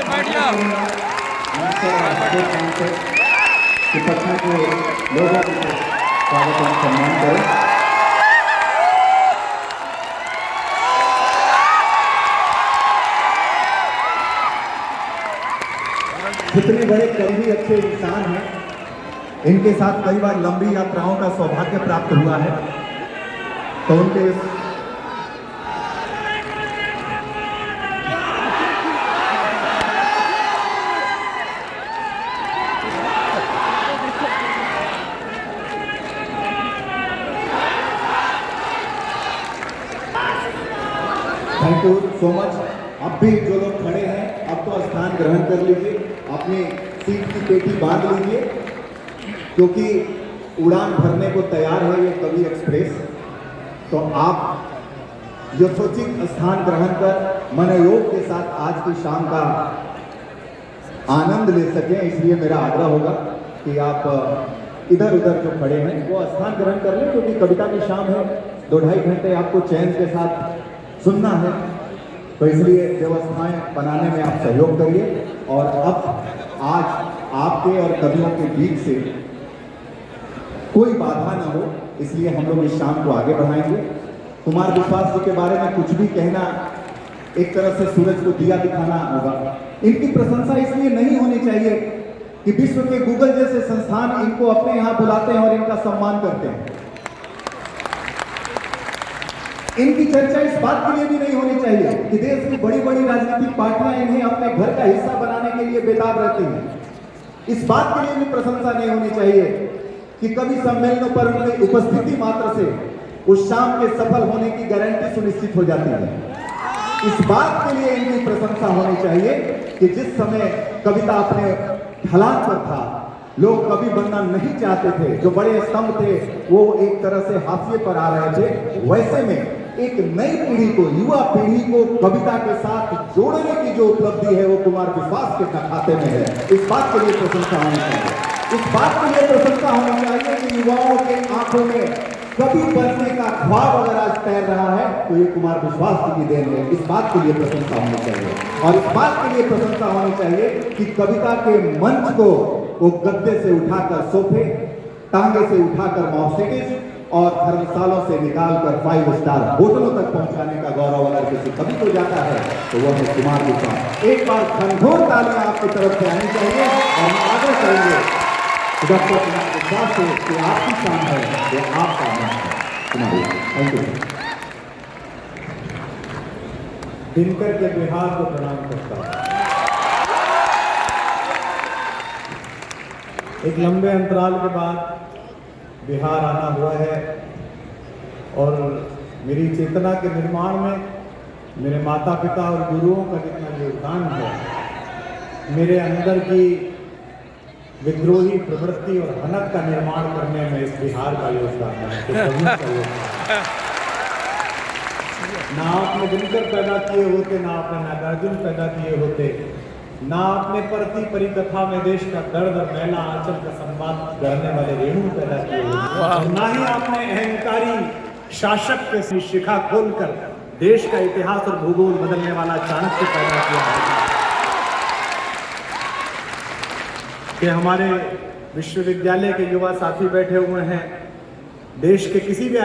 पटना के लोगों को स्वागत और सम्मान करें। जितने बड़े कवि अच्छे इंसान हैं, इनके साथ कई बार लंबी यात्राओं का सौभाग्य प्राप्त हुआ है, तो उनके थैंक यू सो मच। अब भी जो लोग खड़े हैं, अब तो स्थान ग्रहण कर लीजिए, अपनी सीट की पेटी बांध लीजिए, क्योंकि उड़ान भरने को तैयार है ये कवि एक्सप्रेस। तो आप यथोचित स्थान ग्रहण कर मनोयोग के साथ आज की शाम का आनंद ले सकें, इसलिए मेरा आग्रह होगा कि आप इधर उधर जो खड़े हैं वो स्थान ग्रहण कर लें, क्योंकि कविता की शाम है, 2-2.5 घंटे आपको चैन के साथ सुनना है, तो इसलिए व्यवस्थाएं बनाने में आप सहयोग करिए। और अब आज आपके और कवियों के बीच से कोई बाधा ना हो, इसलिए हम लोग इस शाम को आगे बढ़ाएंगे। कुमार विश्वास जी के बारे में कुछ भी कहना एक तरह से सूरज को दिया दिखाना होगा। इनकी प्रशंसा इसलिए नहीं होनी चाहिए कि विश्व के गूगल जैसे संस्थान इनको अपने यहाँ बुलाते हैं और इनका सम्मान करते हैं। इनकी चर्चा इस बात के लिए भी नहीं होनी चाहिए कि देश की बड़ी बड़ी राजनीतिक पार्टियां इन्हें अपने घर का हिस्सा बनाने के लिए बेताब रहती हैं। इस बात के लिए भी प्रशंसा नहीं होनी चाहिए कि कवि सम्मेलनों पर उनकी उपस्थिति मात्र से उस शाम के सफल होने की गारंटी सुनिश्चित हो जाती है। इस बात के लिए इनकी प्रशंसा होनी चाहिए कि जिस समय कविता अपने ढलान पर था, लोग कवि बनना नहीं चाहते थे, जो बड़े स्तंभ थे वो एक तरह से हाशिए पर आ रहे थे, वैसे में एक नई पीढ़ी को, युवा पीढ़ी को कविता के साथ जोड़ने की जो उपलब्धि है वो कुमार विश्वास के खाते में है। इस बात के लिए प्रशंसा होनी चाहिए। इस बात के लिए प्रशंसा होनी चाहिए कि युवाओं के आंखों में कवि बनने का ख्वाब अगर आज तैर रहा है तो ये कुमार विश्वास जी की देन है। इस बात के लिए प्रशंसा होनी चाहिए। और इस बात के लिए प्रशंसा होनी चाहिए कि कविता के मंच को वो गद्दे से उठाकर सोफे, टांगे से उठाकर मर्सिडीज और धर्मशालों से निकालकर 5 स्टार होटलों तक पहुंचाने का गौरव अगर किसी कवि को जाता है तो वह है कुमार विश्वास। एक बार घनघोर तालियां आपकी तरफ से आनी चाहिए और हम आगे चलेंगे डॉक्टर कुमार विश्वास से कि आपकी शान है, वो आपका मंच है। Kumar, thank you. दिनकर के बिहार को प्रणाम करता हूं। एक लंबे अंतराल के बाद बिहार आना हुआ है और मेरी चेतना के निर्माण में मेरे माता पिता और गुरुओं का जितना योगदान है, मेरे अंदर की विद्रोही प्रवृत्ति और हनक का निर्माण करने में इस बिहार का योगदान है, तो सभी का योगदान। ना आपने दिनकर पैदा किए होते, ना आपने नागार्जुन पैदा किए होते, ना आपने परती परिकथा में देश का दर्द और मैला आंचल का संवाद करने वाले रेणु पैदा किए होते, ना ही आपने अहंकारी शासक के शिखा खोलकर देश का इतिहास और भूगोल बदलने वाला चाणक्य पैदा किया है। कि हमारे विश्वविद्यालय के युवा साथी बैठे हुए हैं, देश के किसी भी